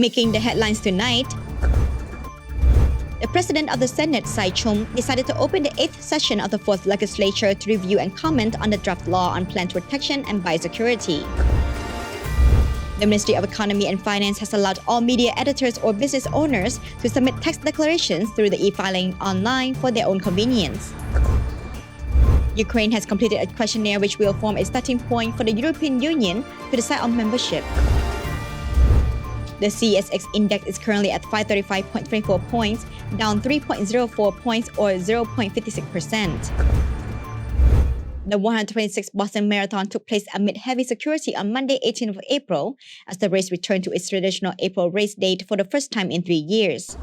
Making the headlines tonight, the President of the Senate, Sai Chum, decided to open the 8th session of the 4th Legislature to review and comment on the draft law on plant protection and biosecurity. The Ministry of Economy and Finance has allowed all media editors or business owners to submit tax declarations through the e-filing online for their own convenience. Ukraine has completed a questionnaire which will form a starting point for the European Union to decide on membership. The CSX index is currently at 535.34 points, down 3.04 points or 0.56%. The 126th Boston Marathon took place amid heavy security on Monday, 18th of April, as the race returned to its traditional April race date for the first time in 3 years.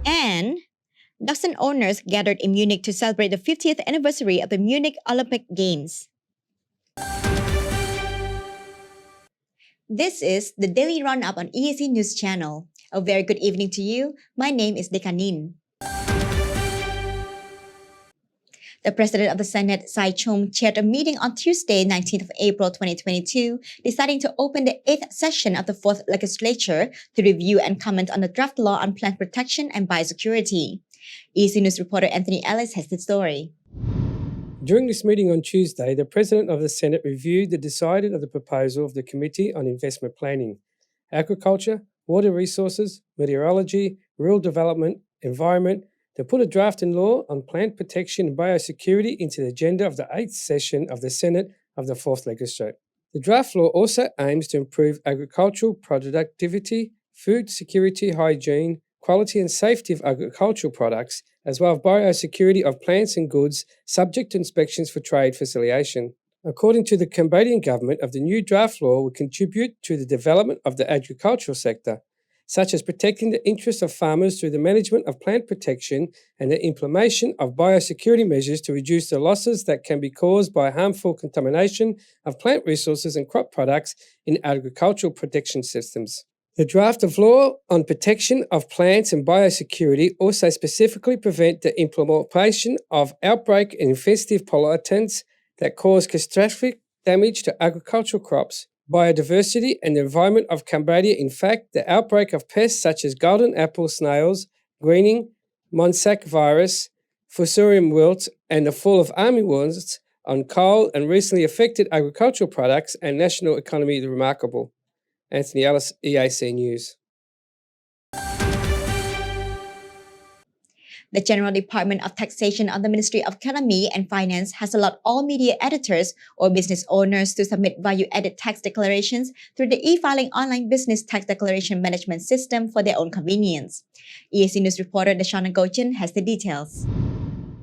And Dachshund owners gathered in Munich to celebrate the 50th anniversary of the Munich Olympic Games. This is the Daily Roundup on EAC News Channel. A very good evening to you. My name is Dekanin. The President of the Senate, Sai Chum, chaired a meeting on Tuesday, 19th of April 2022, deciding to open the 8th session of the 4th Legislature to review and comment on the draft law on plant protection and biosecurity. EAC News reporter Anthony Ellis has the story. During this meeting on Tuesday, the President of the Senate reviewed the decided of the proposal of the Committee on Investment Planning, Agriculture, Water Resources, Meteorology, Rural Development, Environment, to put a draft in law on plant protection and biosecurity into the agenda of the 8th session of the Senate of the 4th Legislature. The draft law also aims to improve agricultural productivity, food security, hygiene, quality and safety of agricultural products, as well as biosecurity of plants and goods subject to inspections for trade facilitation. According to the Cambodian government, the new draft law will contribute to the development of the agricultural sector, such as protecting the interests of farmers through the management of plant protection and the implementation of biosecurity measures to reduce the losses that can be caused by harmful contamination of plant resources and crop products in agricultural protection systems. The draft of law on protection of plants and biosecurity also specifically prevent the implementation of outbreak and infestive pollutants that cause catastrophic damage to agricultural crops, biodiversity and the environment of Cambodia. In fact, the outbreak of pests such as golden apple snails, greening, Monsac virus, fusarium wilt, and the fall of armyworms on coal and recently affected agricultural products and national economy is remarkable. Anthony Ellis, EAC News. The General Department of Taxation of the Ministry of Economy and Finance has allowed all media editors or business owners to submit value-added tax declarations through the e-filing online business tax declaration management system for their own convenience. EAC News reporter Dachshunds has the details.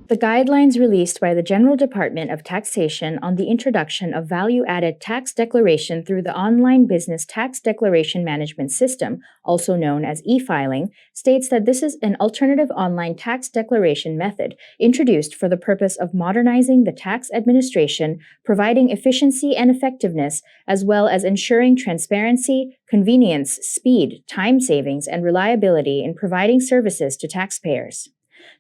The guidelines released by the General Department of Taxation on the introduction of value-added tax declaration through the online business tax declaration management system, also known as e-filing, states that this is an alternative online tax declaration method introduced for the purpose of modernizing the tax administration, providing efficiency and effectiveness, as well as ensuring transparency, convenience, speed, time savings, and reliability in providing services to taxpayers.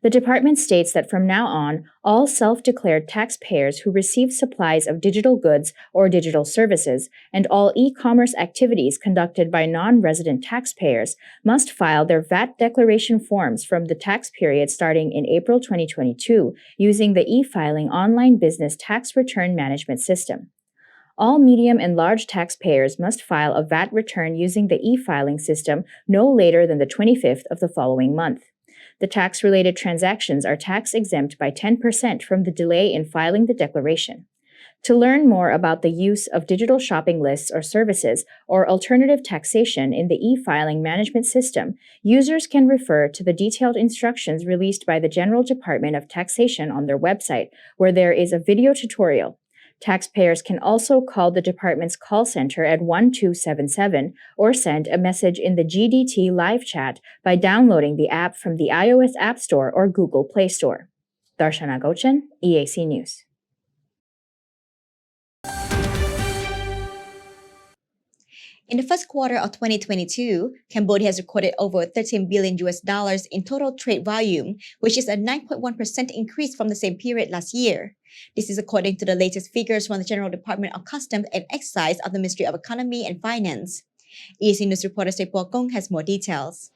The department states that from now on, all self-declared taxpayers who receive supplies of digital goods or digital services and all e-commerce activities conducted by non-resident taxpayers must file their VAT declaration forms from the tax period starting in April 2022 using the e-filing online business tax return management system. All medium and large taxpayers must file a VAT return using the e-filing system no later than the 25th of the following month. The tax-related transactions are tax-exempt by 10% from the delay in filing the declaration. To learn more about the use of digital shopping lists or services or alternative taxation in the e-filing management system, users can refer to the detailed instructions released by the General Department of Taxation on their website, where there is a video tutorial. Taxpayers can also call the department's call center at 1277 or send a message in the GDT live chat by downloading the app from the iOS App Store or Google Play Store. Darshana Gochan, EAC News. In the first quarter of 2022, Cambodia has recorded over $13 billion in total trade volume, which is a 9.1% increase from the same period last year. This is according to the latest figures from the General Department of Customs and Excise of the Ministry of Economy and Finance. EAC News reporter Sepokong has more details.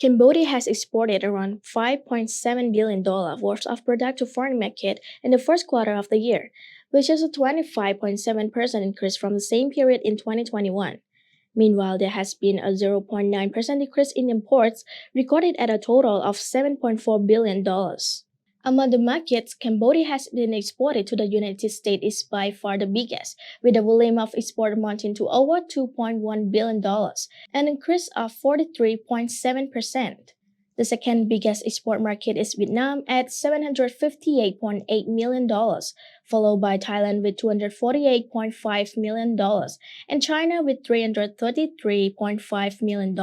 Cambodia has exported around $5.7 billion worth of product to foreign market in the first quarter of the year, which is a 25.7% increase from the same period in 2021. Meanwhile, there has been a 0.9% decrease in imports, recorded at a total of $7.4 billion. Among the markets Cambodia has been exported to the United States is by far the biggest, with a volume of export amounting to over $2.1 billion, an increase of 43.7%. The second biggest export market is Vietnam at $758.8 million, followed by Thailand with $248.5 million, and China with $333.5 million.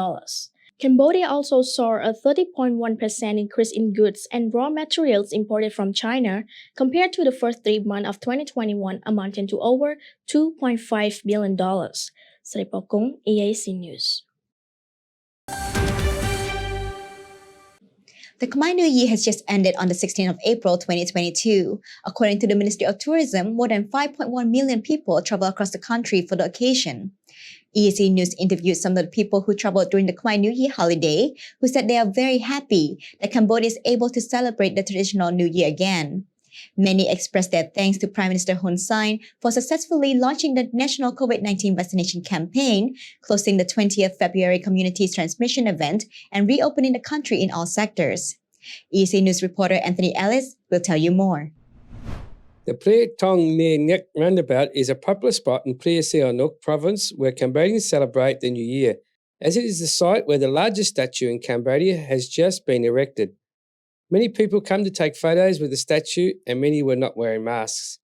Cambodia also saw a 30.1% increase in goods and raw materials imported from China compared to the first 3 months of 2021, amounting to over $2.5 billion. Sripokong, EAC News. The Khmer New Year has just ended on the 16th of April 2022. According to the Ministry of Tourism, more than 5.1 million people travel across the country for the occasion. EAC News interviewed some of the people who traveled during the Khmer New Year holiday, who said they are very happy that Cambodia is able to celebrate the traditional New Year again. Many expressed their thanks to Prime Minister Hun Sen for successfully launching the national COVID-19 vaccination campaign, closing the 20th February community transmission event, and reopening the country in all sectors. EAC News reporter Anthony Ellis will tell you more. The Plea Tong near Nek Roundabout is a popular spot in Plea Sihanouk province where Cambodians celebrate the New Year, as it is the site where the largest statue in Cambodia has just been erected. Many people come to take photos with the statue and many were not wearing masks.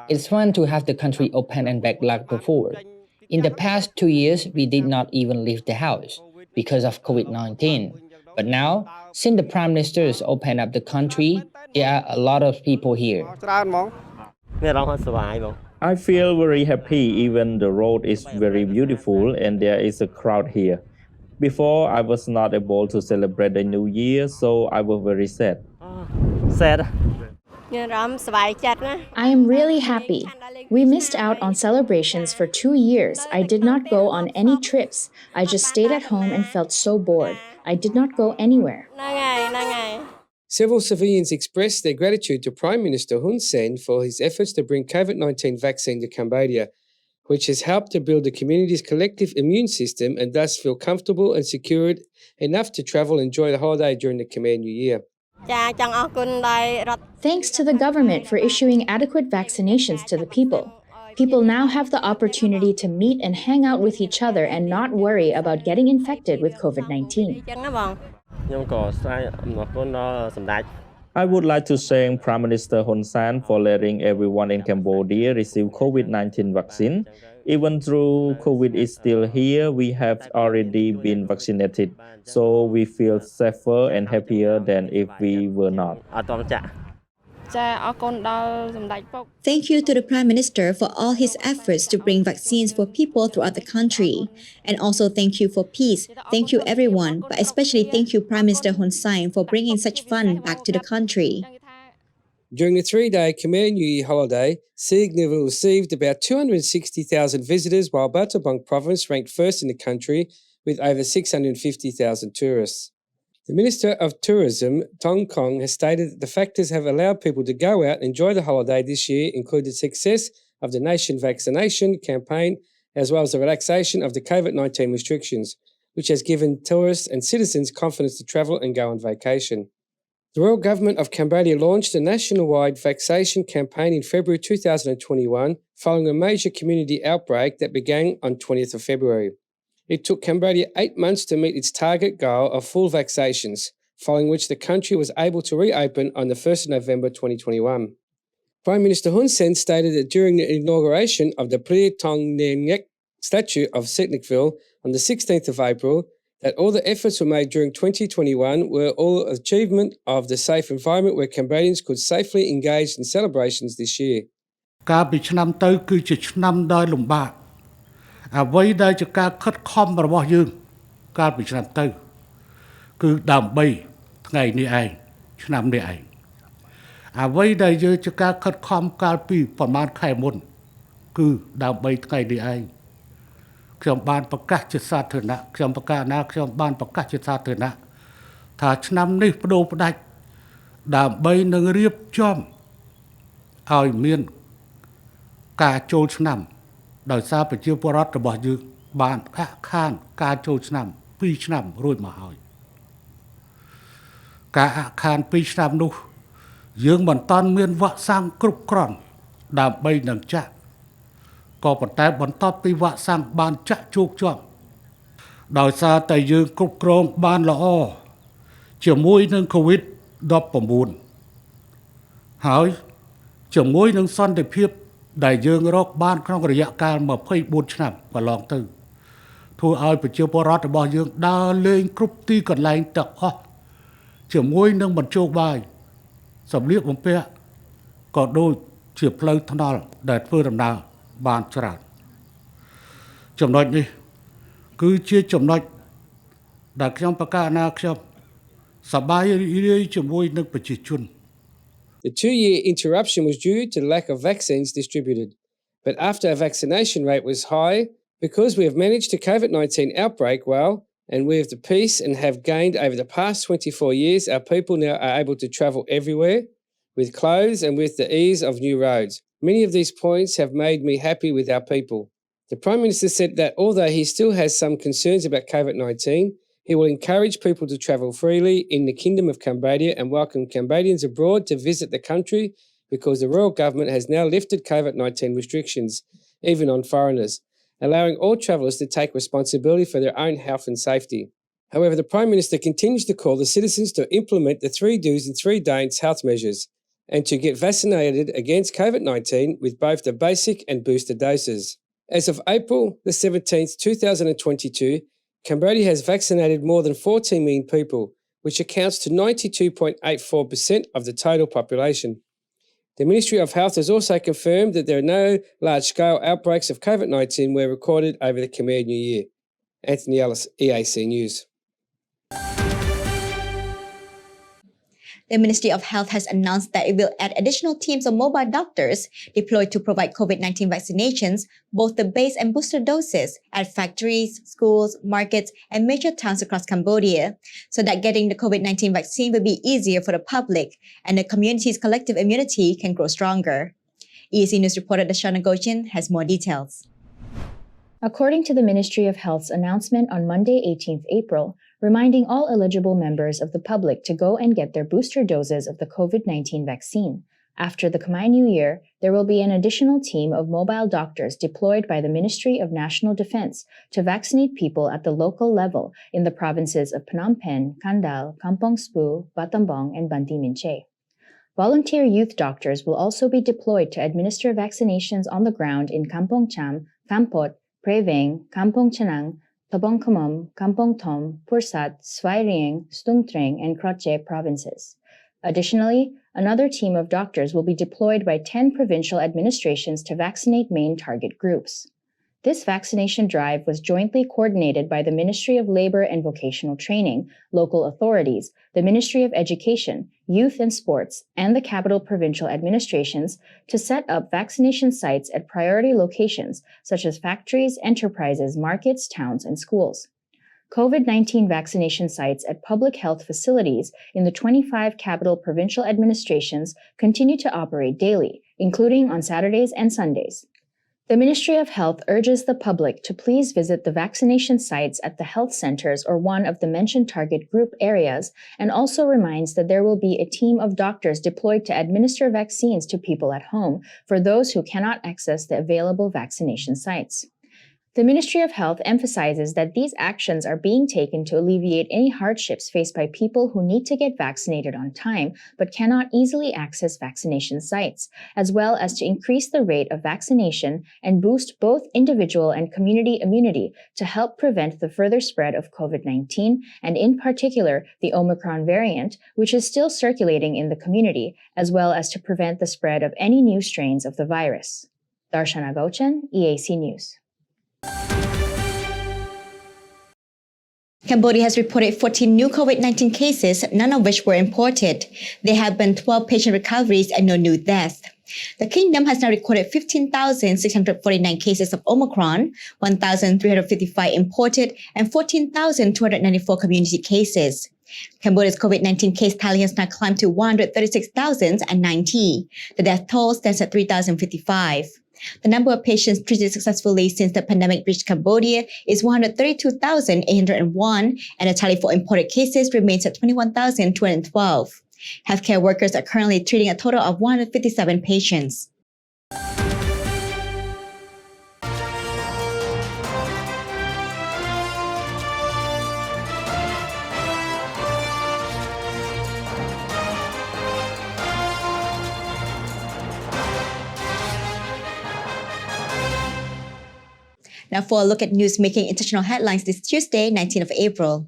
It's fun to have the country open and back like before. In the past 2 years, we did not even leave the house because of COVID-19. But now, since the Prime Minister has opened up the country, there are a lot of people here. I feel very happy even the road is very beautiful and there is a crowd here. Before, I was not able to celebrate the New Year, so I was very sad. I am really happy. We missed out on celebrations for 2 years. I did not go on any trips. I just stayed at home and felt so bored. I did not go anywhere. Several civilians expressed their gratitude to Prime Minister Hun Sen for his efforts to bring COVID-19 vaccine to Cambodia, which has helped to build the community's collective immune system and thus feel comfortable and secured enough to travel and enjoy the holiday during the Khmer New Year. Thanks to the government for issuing adequate vaccinations to the people. People now have the opportunity to meet and hang out with each other and not worry about getting infected with COVID-19. I would like to thank Prime Minister Hun Sen for letting everyone in Cambodia receive COVID-19 vaccine. Even though COVID is still here, we have already been vaccinated, so we feel safer and happier than if we were not. Thank you to the Prime Minister for all his efforts to bring vaccines for people throughout the country. And also thank you for peace. Thank you everyone, but especially thank you Prime Minister Hun Sen for bringing such fun back to the country. During the 3-day Khmer New Year holiday, Sihanouk received about 260,000 visitors, while Battambang province ranked first in the country with over 650,000 tourists. The Minister of Tourism, Tong Kong, has stated that the factors have allowed people to go out and enjoy the holiday this year include the success of the nation vaccination campaign, as well as the relaxation of the COVID-19 restrictions, which has given tourists and citizens confidence to travel and go on vacation. The Royal Government of Cambodia launched a nationwide vaccination campaign in February 2021 following a major community outbreak that began on 20th of February. It took Cambodia 8 months to meet its target goal of full vaccinations, following which the country was able to reopen on the 1st of November 2021. Prime Minister Hun Sen stated that during the inauguration of the Plea Tong Nek statue of Sihanouk on the 16th of April, that all the efforts were made during 2021 were all achievement of the safe environment where Cambodians could safely engage in celebrations this year. អ្វីដែលជាការខិតខំរបស់យើងកាលពីឆ្នាំទៅគឺដើម្បីថ្ងៃនេះឯងឆ្នាំនេះឯងអ្វីដែលយើងជាការខិតខំកាលពីប្រហែលខែមុន គឺដើម្បីថ្ងៃនេះឯងខ្ញុំបានប្រកាសជាសាធារណៈខ្ញុំប្រកាសណាខ្ញុំបានប្រកាសជាសាធារណៈថាឆ្នាំនេះបដូរផ្ដាច់ដើម្បីនឹងរៀបចំឲ្យមានការចូលឆ្នាំដោយសារប្រជាពលរដ្ឋរបស់យើងបានអាក់ខានការចូលឆ្នាំ2ឆ្នាំរួចមកហើយការអាក់ខាន2ឆ្នាំនោះយើងមិនតាន់មានវ៉ាក់សាំងគ្រប់គ្រាន់ដើម្បីនឹងចាក់ក៏ប៉ុន្តែបន្ទាប់ពីវ៉ាក់សាំងបានចាក់ជោគជ័យដោយសារតែយើងគ្រប់គ្រងបានល្អជាមួយនឹង COVID-19 ហើយជាមួយនឹងសន្តិភាពដែលយើងរកបានក្នុងរយៈកាល24ឆ្នាំកន្លងទៅធ្វើឲ្យប្រជាពលរដ្ឋរបស់យើងដើរលេងគ្រប់ទីកន្លែងទាំងអស់ជាមួយនឹងបញ្ចុះបាយសម្លៀកបំពាក់ក៏ដូចជាផ្លូវថ្នល់ដែលធ្វើដំណើរបានច្រើនចំណុចនេះគឺជាចំណុចដែលខ្ញុំប្រកាសណាខ្ញុំសប្បាយរីករាយជាមួយនឹងប្រជាជន The 2-year interruption was due to the lack of vaccines distributed. But after our vaccination rate was high, because we have managed the COVID-19 outbreak well, and with the peace and have gained over the past 24 years, our people now are able to travel everywhere with clothes and with the ease of new roads. Many of these points have made me happy with our people. The Prime Minister said that although he still has some concerns about COVID-19, he will encourage people to travel freely in the Kingdom of Cambodia and welcome Cambodians abroad to visit the country because the royal government has now lifted COVID-19 restrictions, even on foreigners, allowing all travellers to take responsibility for their own health and safety. However, the Prime Minister continues to call the citizens to implement the 3 do's and 3 don'ts health measures and to get vaccinated against COVID-19 with both the basic and booster doses. As of April the 17th, 2022, Cambodia has vaccinated more than 14 million people, which accounts to 92.84% of the total population. The Ministry of Health has also confirmed that there are no large-scale outbreaks of COVID-19 were recorded over the Khmer New Year. Anthony Ellis, EAC News. The Ministry of Health has announced that it will add additional teams of mobile doctors deployed to provide COVID-19 vaccinations, both the base and booster doses, at factories, schools, markets, and major towns across Cambodia, so that getting the COVID-19 vaccine will be easier for the public and the community's collective immunity can grow stronger. EAC News reporter Dachshunds has more details. According to the Ministry of Health's announcement on Monday, 18th April, reminding all eligible members of the public to go and get their booster doses of the COVID-19 vaccine. After the Khmer New Year, there will be an additional team of mobile doctors deployed by the Ministry of National Defense to vaccinate people at the local level in the provinces of Phnom Penh, Kandal, Kampong Spu, Battambang, and Banti Minche. Volunteer youth doctors will also be deployed to administer vaccinations on the ground in Kampong Cham, Kampot, Preveng, Kampong Chanang, Tabong Kamom, Kampong Thom, Pursat, Svai Rieng, Stung Treng, and Kroche provinces. Additionally, another team of doctors will be deployed by 10 provincial administrations to vaccinate main target groups. This vaccination drive was jointly coordinated by the Ministry of Labor and Vocational Training, local authorities, the Ministry of Education, Youth and Sports, and the capital provincial administrations to set up vaccination sites at priority locations such as factories, enterprises, markets, towns, and schools. COVID-19 vaccination sites at public health facilities in the 25 capital provincial administrations continue to operate daily, including on Saturdays and Sundays. The Ministry of Health urges the public to please visit the vaccination sites at the health centers or one of the mentioned target group areas, and also reminds that there will be a team of doctors deployed to administer vaccines to people at home for those who cannot access the available vaccination sites. The Ministry of Health emphasizes that these actions are being taken to alleviate any hardships faced by people who need to get vaccinated on time but cannot easily access vaccination sites, as well as to increase the rate of vaccination and boost both individual and community immunity to help prevent the further spread of COVID-19 and in particular the Omicron variant, which is still circulating in the community, as well as to prevent the spread of any new strains of the virus. Darshana Gauchan, EAC News. Cambodia has reported 14 new COVID-19 cases, none of which were imported. There have been 12 patient recoveries and no new deaths. The kingdom has now recorded 15,649 cases of Omicron, 1,355 imported, and 14,294 community cases. Cambodia's COVID-19 case tally has now climbed to 136,090. The death toll stands at 3,055. The number of patients treated successfully since the pandemic reached Cambodia is 132,801, and the tally for imported cases remains at 21,212. Healthcare workers are currently treating a total of 157 patients. Now for a look at news-making international headlines this Tuesday, 19th of April.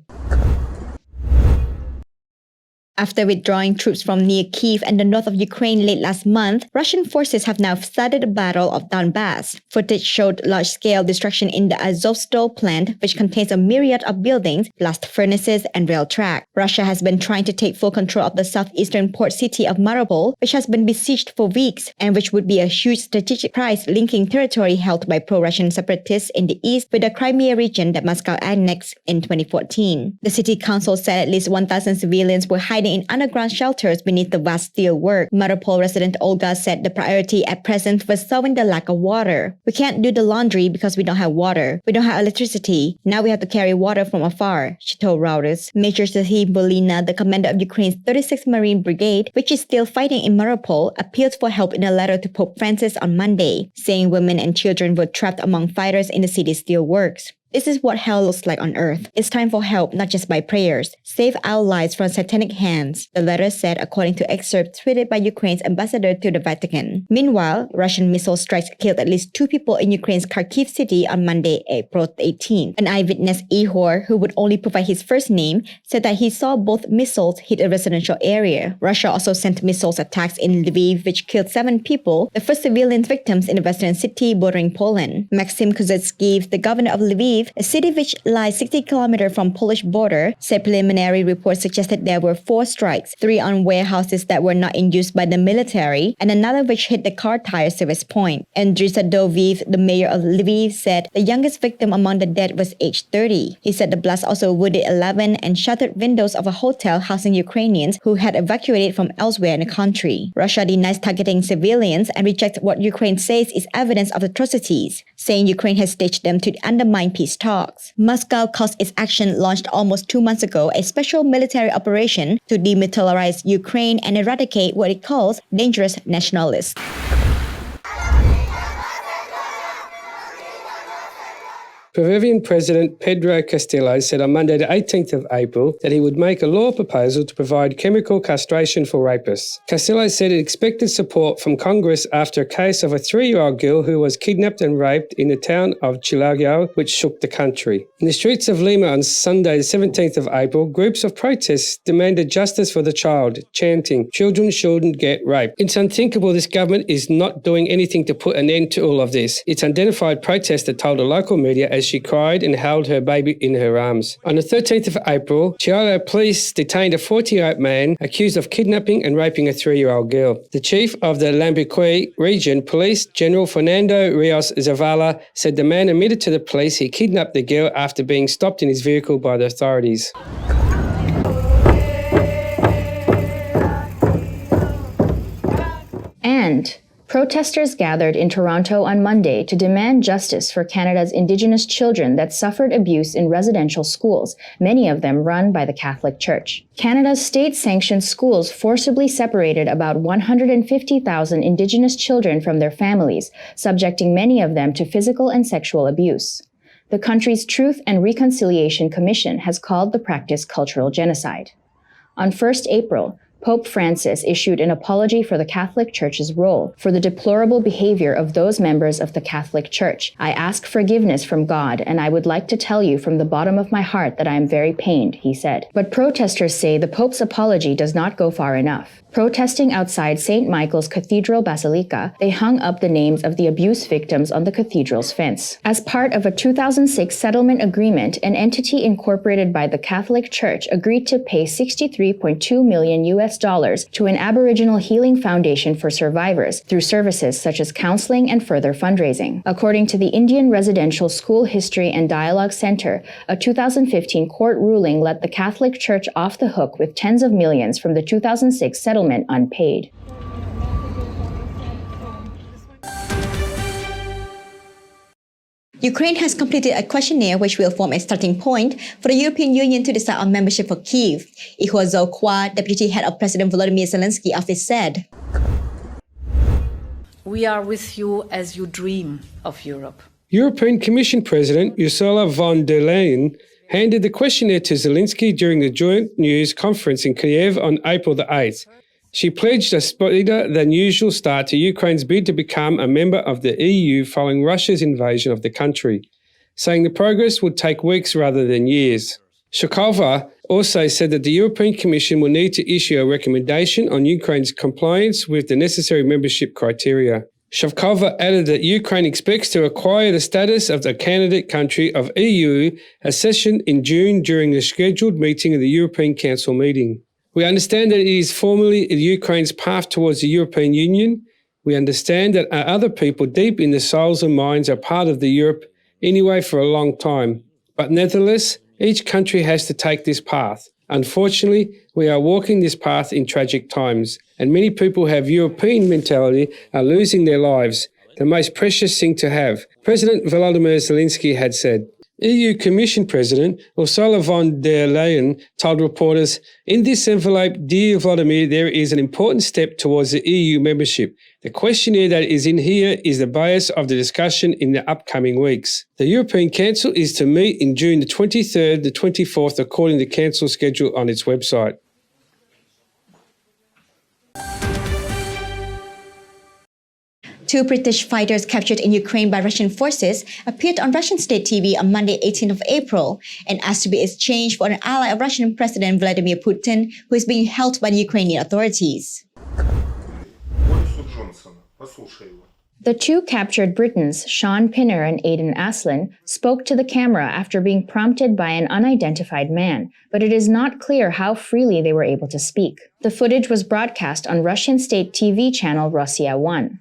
After withdrawing troops from near Kyiv and the north of Ukraine late last month, Russian forces have now started the Battle of Donbass. Footage showed large-scale destruction in the Azovstal plant, which contains a myriad of buildings, blast furnaces, and rail track. Russia has been trying to take full control of the southeastern port city of Mariupol, which has been besieged for weeks, and which would be a huge strategic prize linking territory held by pro-Russian separatists in the east with the Crimea region that Moscow annexed in 2014. The city council said at least 1,000 civilians were hiding in underground shelters beneath the vast steelwork. Mariupol resident Olga said the priority at present was solving the lack of water. We can't do the laundry because we don't have water. We don't have electricity. Now we have to carry water from afar, she told Reuters. Major Sahib Bolina, the commander of Ukraine's 36th Marine Brigade, which is still fighting in Mariupol, appealed for help in a letter to Pope Francis on Monday, saying women and children were trapped among fighters in the city's steelworks. This is what hell looks like on earth. It's time for help, not just by prayers. Save our lives from satanic hands, the letter said according to excerpts tweeted by Ukraine's ambassador to the Vatican. Meanwhile, Russian missile strikes killed at least 2 people in Ukraine's Kharkiv city on Monday, April 18th. An eyewitness, Ihor, who would only provide his first name, said that he saw both missiles hit a residential area. Russia also sent missiles attacks in Lviv, which killed 7 people, the first civilian victims in the western city bordering Poland. Maxim Kozetskiy, the governor of Lviv, a city which lies 60 kilometers from Polish border, said preliminary reports suggested there were 4 strikes, 3 on warehouses that were not in use by the military, and another which hit the car tire service point. Andriy Sadoviv, the mayor of Lviv, said the youngest victim among the dead was aged 30. He said the blast also wounded 11 and shattered windows of a hotel housing Ukrainians who had evacuated from elsewhere in the country. Russia denies targeting civilians and rejects what Ukraine says is evidence of atrocities, saying Ukraine has staged them to undermine peace talks. Moscow calls its action launched almost 2 months ago a special military operation to demilitarize Ukraine and eradicate what it calls dangerous nationalists. Peruvian President Pedro Castillo said on Monday the 18th of April that he would make a law proposal to provide chemical castration for rapists. Castillo said he expected support from Congress after a case of a 3-year-old girl who was kidnapped and raped in the town of Chilagao, which shook the country. In the streets of Lima on Sunday the 17th of April, groups of protests demanded justice for the child, chanting, "Children shouldn't get raped." It's unthinkable this government is not doing anything to put an end to all of this, its unidentified protester told the local media as she cried and held her baby in her arms. On the 13th of April, Chialo police detained a 40-year-old man accused of kidnapping and raping a 3-year-old girl. The chief of the Lambayeque region police, General Fernando Rios Zavala, said the man admitted to the police he kidnapped the girl after being stopped in his vehicle by the authorities. And protesters gathered in Toronto on Monday to demand justice for Canada's Indigenous children that suffered abuse in residential schools, many of them run by the Catholic Church. Canada's state-sanctioned schools forcibly separated about 150,000 Indigenous children from their families, subjecting many of them to physical and sexual abuse. The country's Truth and Reconciliation Commission has called the practice cultural genocide. On 1st April, Pope Francis issued an apology for the Catholic Church's role for the deplorable behavior of those members of the Catholic Church. I ask forgiveness from God, and I would like to tell you from the bottom of my heart that I am very pained, he said. But protesters say the Pope's apology does not go far enough. Protesting outside St. Michael's Cathedral Basilica, they hung up the names of the abuse victims on the cathedral's fence. As part of a 2006 settlement agreement, an entity incorporated by the Catholic Church agreed to pay $63.2 million US dollars to an Aboriginal Healing Foundation for survivors through services such as counseling and further fundraising. According to the Indian Residential School History and Dialogue Center, a 2015 court ruling let the Catholic Church off the hook with tens of millions from the 2006 settlement unpaid. Ukraine has completed a questionnaire which will form a starting point for the European Union to decide on membership for Kyiv. Ihor Zokwa, deputy head of President Volodymyr Zelensky's office, said, "We are with you as you dream of Europe." European Commission President Ursula von der Leyen handed the questionnaire to Zelensky during the joint news conference in Kiev on April the 8th. She pledged a speedier than usual start to Ukraine's bid to become a member of the EU following Russia's invasion of the country, saying the progress would take weeks rather than years. Shokova also said that the European Commission will need to issue a recommendation on Ukraine's compliance with the necessary membership criteria. Shavkova added that Ukraine expects to acquire the status of the candidate country of EU accession in June during the scheduled meeting of the European Council meeting. We understand that it is formally Ukraine's path towards the European Union. We understand that our other people deep in the souls and minds are part of the Europe anyway for a long time. But nevertheless, each country has to take this path. Unfortunately, we are walking this path in tragic times, and many people who have European mentality are losing their lives, the most precious thing to have, President Volodymyr Zelensky had said. EU Commission President Ursula von der Leyen told reporters, "In this envelope, dear Volodymyr, there is an important step towards the EU membership. The questionnaire that is in here is the base of the discussion in the upcoming weeks. The European Council is to meet in June the 23rd to 24th according to the Council schedule on its website." Two British fighters captured in Ukraine by Russian forces appeared on Russian state TV on Monday, 18th of April, and asked to be exchanged for an ally of Russian President Vladimir Putin, who is being held by the Ukrainian authorities. The two captured Britons, Sean Pinner and Aidan Aslin, spoke to the camera after being prompted by an unidentified man, but it is not clear how freely they were able to speak. The footage was broadcast on Russian state TV channel Rossiya 1.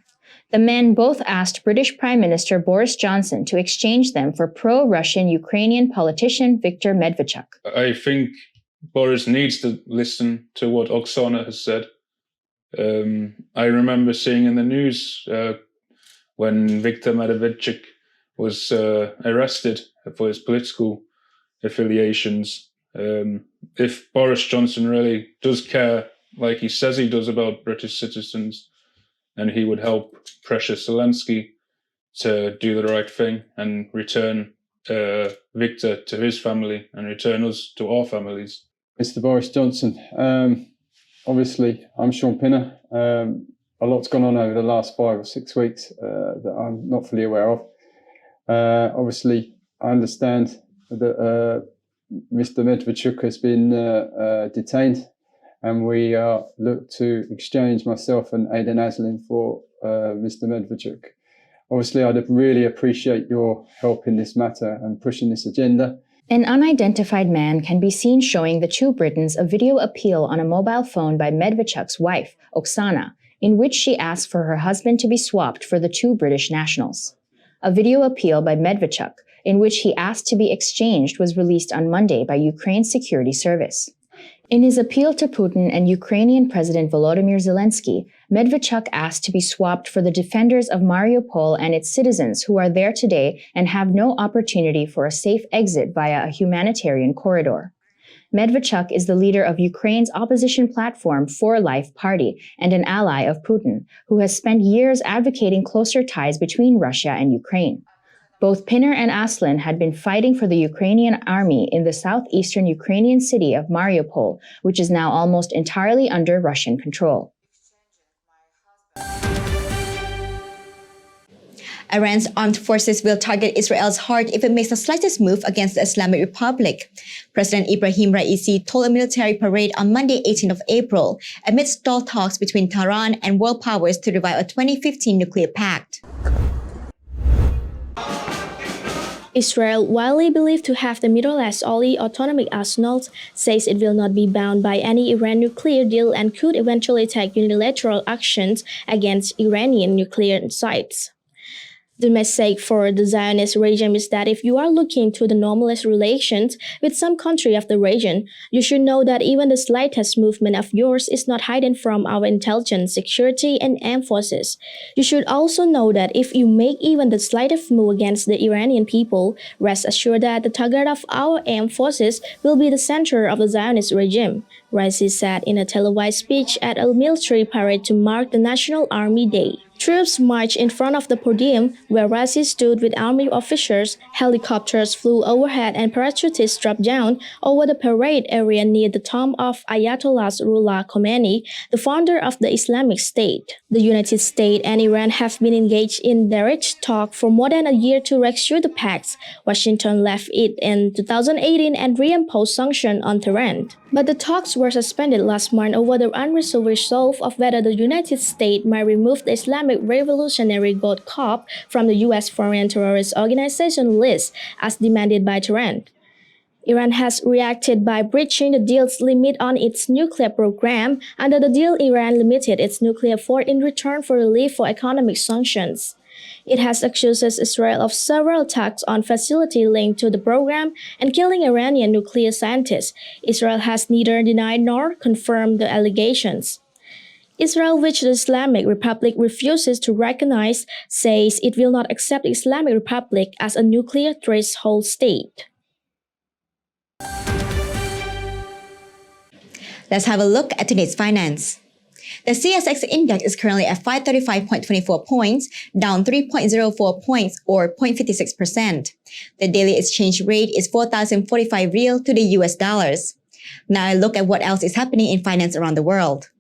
The men both asked British Prime Minister Boris Johnson to exchange them for pro-Russian Ukrainian politician Viktor Medvedchuk. I think Boris needs to listen to what Oksana has said. I remember seeing in the news when Viktor Medvedchuk was arrested for his political affiliations. If Boris Johnson really does care, like he says he does, about British citizens, and he would help pressure Zelensky to do the right thing and return Viktor to his family and return us to our families. Mr. Boris Johnson, obviously I'm Sean Pinner. A lot's gone on over the last 5 or 6 weeks that I'm not fully aware of. Obviously, I understand that Mr. Medvedchuk has been detained, and we look to exchange myself and Aidan Aslin for Mr. Medvedchuk. Obviously, I'd really appreciate your help in this matter and pushing this agenda. An unidentified man can be seen showing the two Britons a video appeal on a mobile phone by Medvedchuk's wife, Oksana, in which she asked for her husband to be swapped for the two British nationals. A video appeal by Medvedchuk, in which he asked to be exchanged, was released on Monday by Ukraine's security service. In his appeal to Putin and Ukrainian President Volodymyr Zelensky, Medvedchuk asked to be swapped for the defenders of Mariupol and its citizens who are there today and have no opportunity for a safe exit via a humanitarian corridor. Medvedchuk is the leader of Ukraine's opposition platform For Life Party and an ally of Putin, who has spent years advocating closer ties between Russia and Ukraine. Both Pinner and Aslin had been fighting for the Ukrainian army in the southeastern Ukrainian city of Mariupol, which is now almost entirely under Russian control. Iran's armed forces will target Israel's heart if it makes the slightest move against the Islamic Republic. President Ibrahim Raisi told a military parade on Monday, 18th of April, amid stalled talks between Tehran and world powers to revive a 2015 nuclear pact. Israel, widely believed to have the Middle East's only autonomic arsenals, says it will not be bound by any Iran nuclear deal and could eventually take unilateral actions against Iranian nuclear sites. The message for the Zionist regime is that if you are looking to the normalist relations with some country of the region, you should know that even the slightest movement of yours is not hidden from our intelligence, security, and armed forces. You should also know that if you make even the slightest move against the Iranian people, rest assured that the target of our armed forces will be the center of the Zionist regime, Raisi said in a televised speech at a military parade to mark the National Army Day. Troops marched in front of the podium where Raisi stood with army officers, helicopters flew overhead and parachutists dropped down over the parade area near the tomb of Ayatollah Ruhollah Khomeini, the founder of the Islamic State. The United States and Iran have been engaged in direct talk for more than a year to rescue the pact. Washington left it in 2018 and reimposed sanctions on Tehran. But the talks were suspended last month over the unresolved resolve of whether the United States might remove the Islamic Revolutionary Guard Corps from the U.S. Foreign Terrorist Organization list as demanded by Tehran. Iran has reacted by breaching the deal's limit on its nuclear program. Under the deal, Iran limited its nuclear force in return for relief for economic sanctions. It has accused Israel of several attacks on facilities linked to the program and killing Iranian nuclear scientists. Israel has neither denied nor confirmed the allegations. Israel, which the Islamic Republic refuses to recognize, says it will not accept the Islamic Republic as a nuclear threshold state. Let's have a look at today's finance. The CSX index is currently at 535.24 points, down 3.04 points or 0.56%. The daily exchange rate is 4,045 rial to the US dollars. Now I look at what else is happening in finance around the world.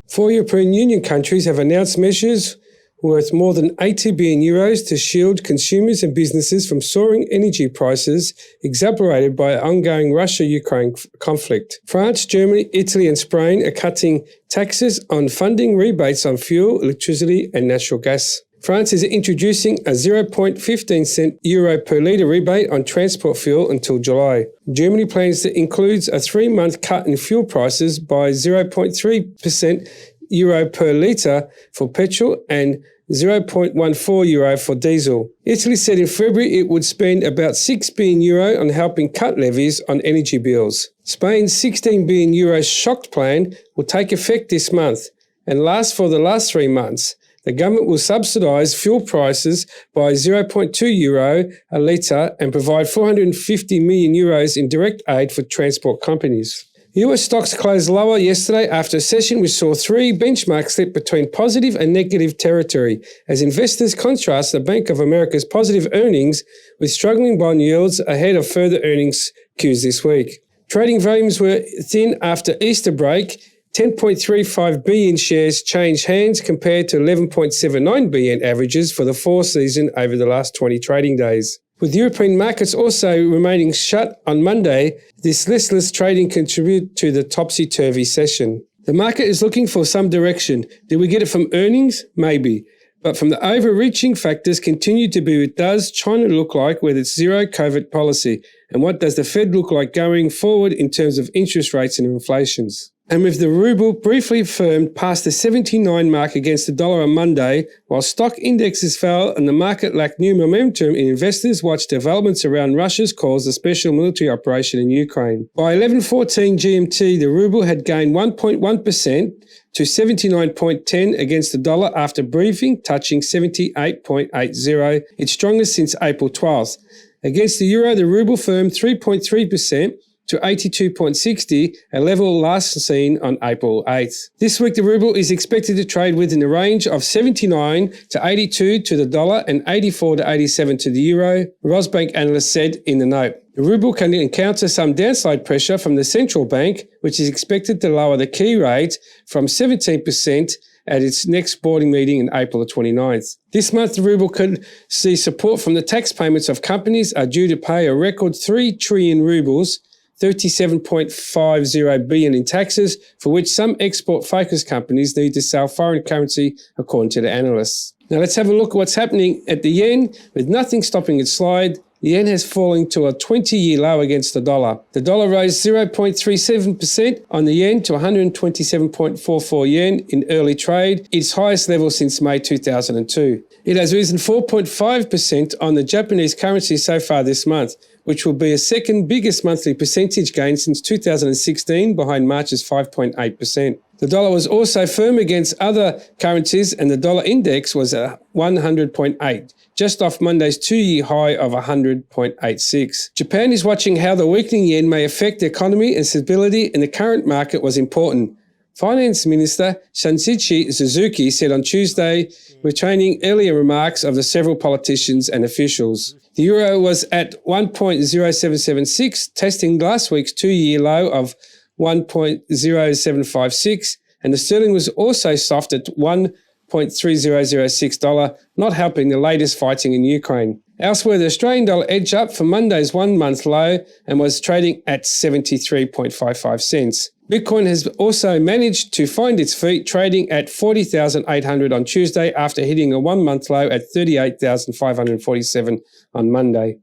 4 European Union countries have announced measures worth more than 80 billion euros to shield consumers and businesses from soaring energy prices exacerbated by the ongoing Russia-Ukraine conflict. France, Germany, Italy and Spain are cutting taxes on funding rebates on fuel, electricity and natural gas. France is introducing a 0.15 cent euro per litre rebate on transport fuel until July. Germany plans to include a 3-month cut in fuel prices by 0.3% euro per litre for petrol and 0.14 euro for diesel. Italy said in February it would spend about 6 billion euro on helping cut levies on energy bills. Spain's 16 billion euro shock plan will take effect this month and last for the last 3 months. The government will subsidise fuel prices by 0.2 euro a litre and provide 450 million euros in direct aid for transport companies. US stocks closed lower yesterday after a session which saw 3 benchmarks slip between positive and negative territory as investors contrast the Bank of America's positive earnings with struggling bond yields ahead of further earnings cues this week. Trading volumes were thin after Easter break. 10.35 billion shares changed hands compared to 11.79 billion averages for the 4 season over the last 20 trading days. With European markets also remaining shut on Monday, this listless trading contributed to the topsy-turvy session. The market is looking for some direction. Did we get it from earnings? Maybe. But from the overreaching factors continue to be what does China look like with its zero COVID policy? And what does the Fed look like going forward in terms of interest rates and inflations? And with the ruble briefly firmed past the 79 mark against the dollar on Monday, while stock indexes fell and the market lacked new momentum, investors watched developments around Russia's calls a special military operation in Ukraine. By 11:14 GMT, the ruble had gained 1.1% to 79.10 against the dollar after briefing touching 78.80, its strongest since April 12th. Against the euro, the ruble firmed 3.3% to 82.60, a level last seen on April 8th. This week, the ruble is expected to trade within the range of 79 to 82 to the dollar and 84 to 87 to the euro, Rosbank analyst said in the note. The ruble can encounter some downside pressure from the central bank, which is expected to lower the key rate from 17% at its next boarding meeting in April the 29th. This month, the ruble could see support from the tax payments of companies are due to pay a record 3 trillion rubles, $37.50 billion in taxes, for which some export-focused companies need to sell foreign currency, according to the analysts. Now let's have a look at what's happening at the yen. With nothing stopping its slide, the yen has fallen to a 20-year low against the dollar. The dollar rose 0.37% on the yen to 127.44 yen in early trade, its highest level since May 2002. It has risen 4.5% on the Japanese currency so far this month, which will be a second biggest monthly percentage gain since 2016, behind March's 5.8%. The dollar was also firm against other currencies, and the dollar index was at 100.8, just off Monday's two-year high of 100.86. Japan is watching how the weakening yen may affect the economy, and stability in the current market was important. Finance Minister Shunshichi Suzuki said on Tuesday, retraining earlier remarks of the several politicians and officials. The euro was at 1.0776, testing last week's two-year low of 1.0756, and the sterling was also soft at $1.3006, not helping the latest fighting in Ukraine. Elsewhere, the Australian dollar edged up from Monday's one-month low and was trading at 73.55 cents. Bitcoin has also managed to find its feet, trading at 40,800 on Tuesday after hitting a one-month low at 38,547 on Monday.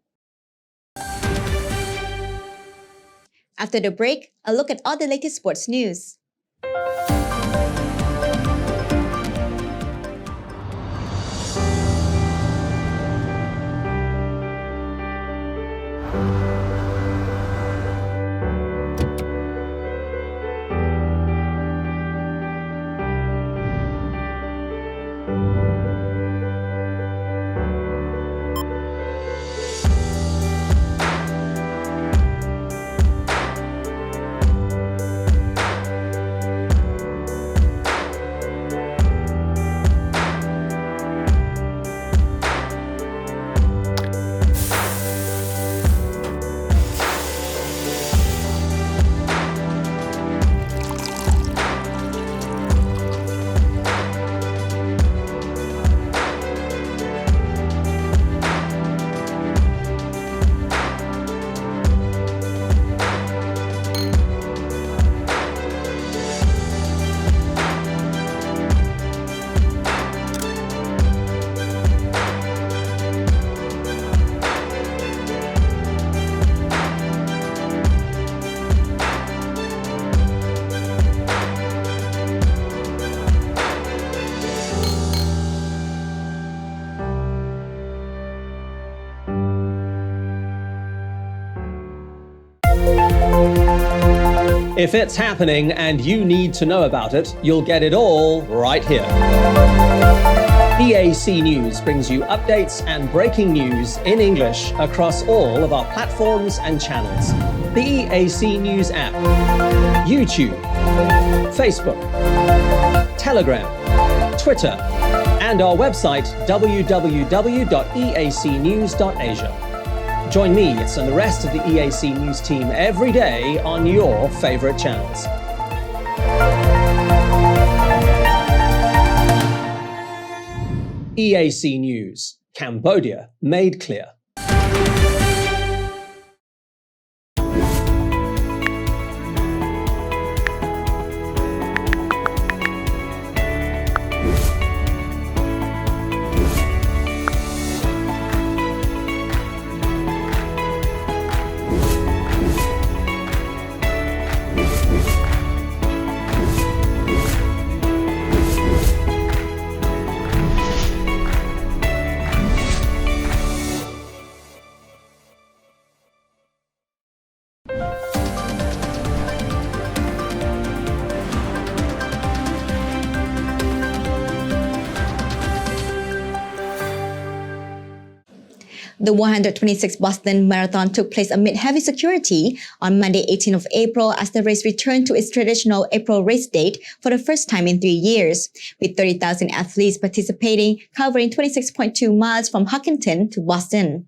After the break, a look at all the latest sports news. If it's happening and you need to know about it, you'll get it all right here. EAC News brings you updates and breaking news in English across all of our platforms and channels. The EAC News app, YouTube, Facebook, Telegram, Twitter, and our website www.eacnews.asia. Join me and the rest of the EAC News team every day on your favorite channels. EAC News, Cambodia made clear. The 126th Boston Marathon took place amid heavy security on Monday, 18th of April, as the race returned to its traditional April race date for the first time in 3 years, with 30,000 athletes participating, covering 26.2 miles from Hockinton to Boston.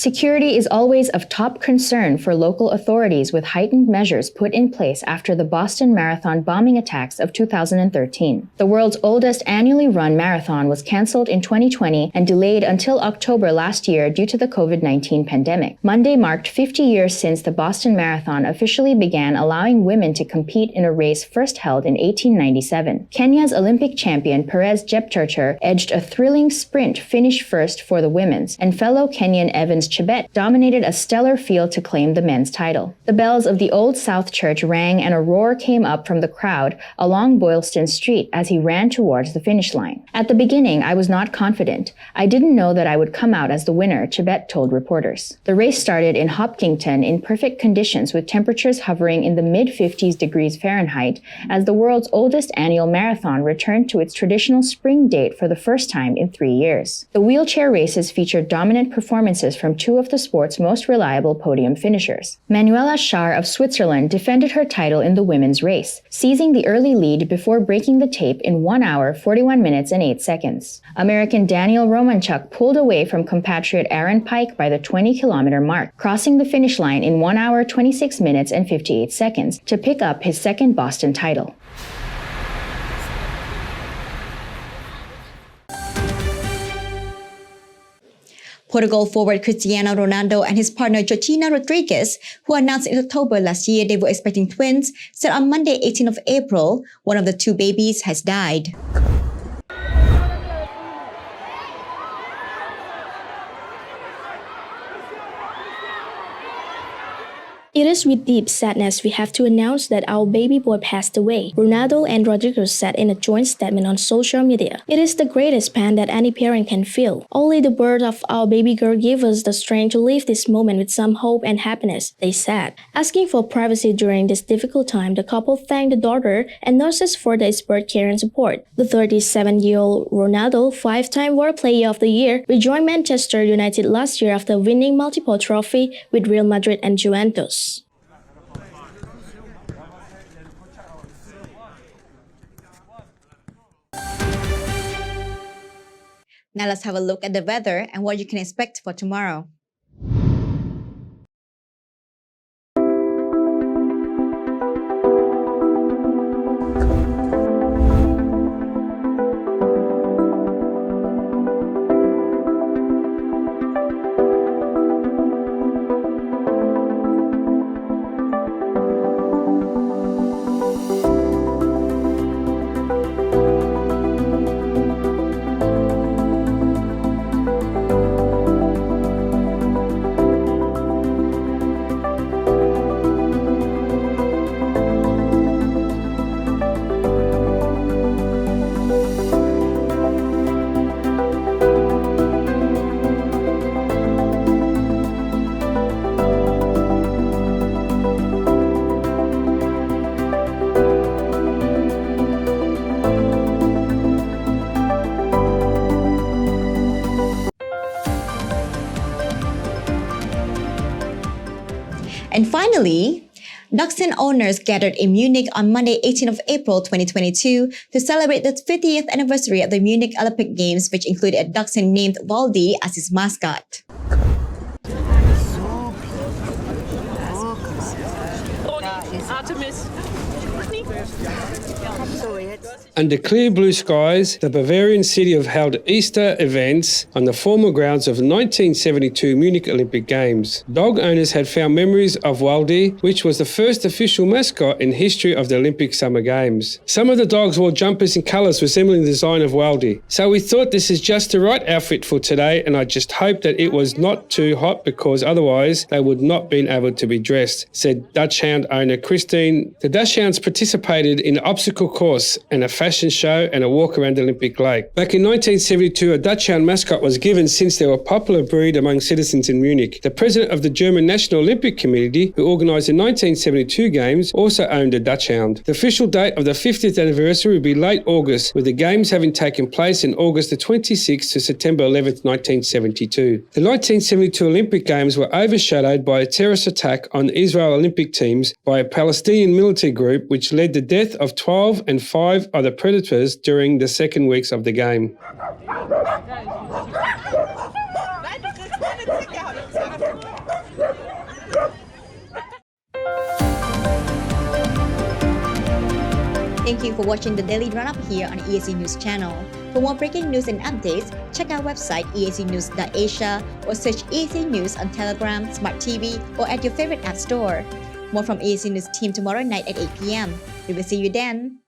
Security is always of top concern for local authorities, with heightened measures put in place after the Boston Marathon bombing attacks of 2013. The world's oldest annually run marathon was cancelled in 2020 and delayed until October last year due to the COVID-19 pandemic. Monday marked 50 years since the Boston Marathon officially began allowing women to compete in a race first held in 1897. Kenya's Olympic champion Perez Jepchirchir edged a thrilling sprint finish first for the women's, and fellow Kenyan Evans Chebet dominated a stellar field to claim the men's title. The bells of the Old South Church rang and a roar came up from the crowd along Boylston Street as he ran towards the finish line. At the beginning, I was not confident. I didn't know that I would come out as the winner, Chebet told reporters. The race started in Hopkinton in perfect conditions with temperatures hovering in the mid-50s degrees Fahrenheit as the world's oldest annual marathon returned to its traditional spring date for the first time in 3 years. The wheelchair races featured dominant performances from two of the sport's most reliable podium finishers. Manuela Schär of Switzerland defended her title in the women's race, seizing the early lead before breaking the tape in 1 hour, 41 minutes and 8 seconds. American Daniel Romanchuk pulled away from compatriot Aaron Pike by the 20-kilometer mark, crossing the finish line in 1 hour, 26 minutes and 58 seconds to pick up his second Boston title. Portugal forward Cristiano Ronaldo and his partner Georgina Rodriguez, who announced in October last year they were expecting twins, said on Monday, 18th of April, one of the two babies has died. It is with deep sadness we have to announce that our baby boy passed away, Ronaldo and Rodriguez said in a joint statement on social media. It is the greatest pain that any parent can feel. Only the birth of our baby girl gave us the strength to live this moment with some hope and happiness, they said. Asking for privacy during this difficult time, the couple thanked the daughter and nurses for their birth care and support. The 37-year-old Ronaldo, 5-time World Player of the Year, rejoined Manchester United last year after winning multiple trophies with Real Madrid and Juventus. Now let's have a look at the weather and what you can expect for tomorrow. And finally, Dachshund owners gathered in Munich on Monday, 18th of April 2022 to celebrate the 50th anniversary of the Munich Olympic Games, which included a Dachshund named Waldi as its mascot. Under clear blue skies, the Bavarian city have held Easter events on the former grounds of the 1972 Munich Olympic Games. Dog owners had found memories of Waldi, which was the first official mascot in history of the Olympic Summer Games. Some of the dogs wore jumpers in colours resembling the design of Waldi. So we thought this is just the right outfit for today, and I just hope that it was not too hot because otherwise they would not been able to be dressed, said Dachshund owner Christine. The Dachshunds participated in an obstacle course and a fashion show and a walk around the Olympic Lake. Back in 1972, a Dachshund mascot was given since they were a popular breed among citizens in Munich. The president of the German National Olympic Committee, who organised the 1972 Games, also owned a Dachshund. The official date of the 50th anniversary will be late August, with the Games having taken place in August the 26th to September 11th, 1972. The 1972 Olympic Games were overshadowed by a terrorist attack on Israel Olympic teams by a Palestinian military group, which led to the death of 12 and 5 other predators during the second weeks of the game. Thank you for watching the Daily Roundup here on EAC News Channel. For more breaking news and updates, check our website eacnews.asia or search EAC News on Telegram, Smart TV, or at your favorite app store. More from EAC News team tomorrow night at 8 p.m. We will see you then.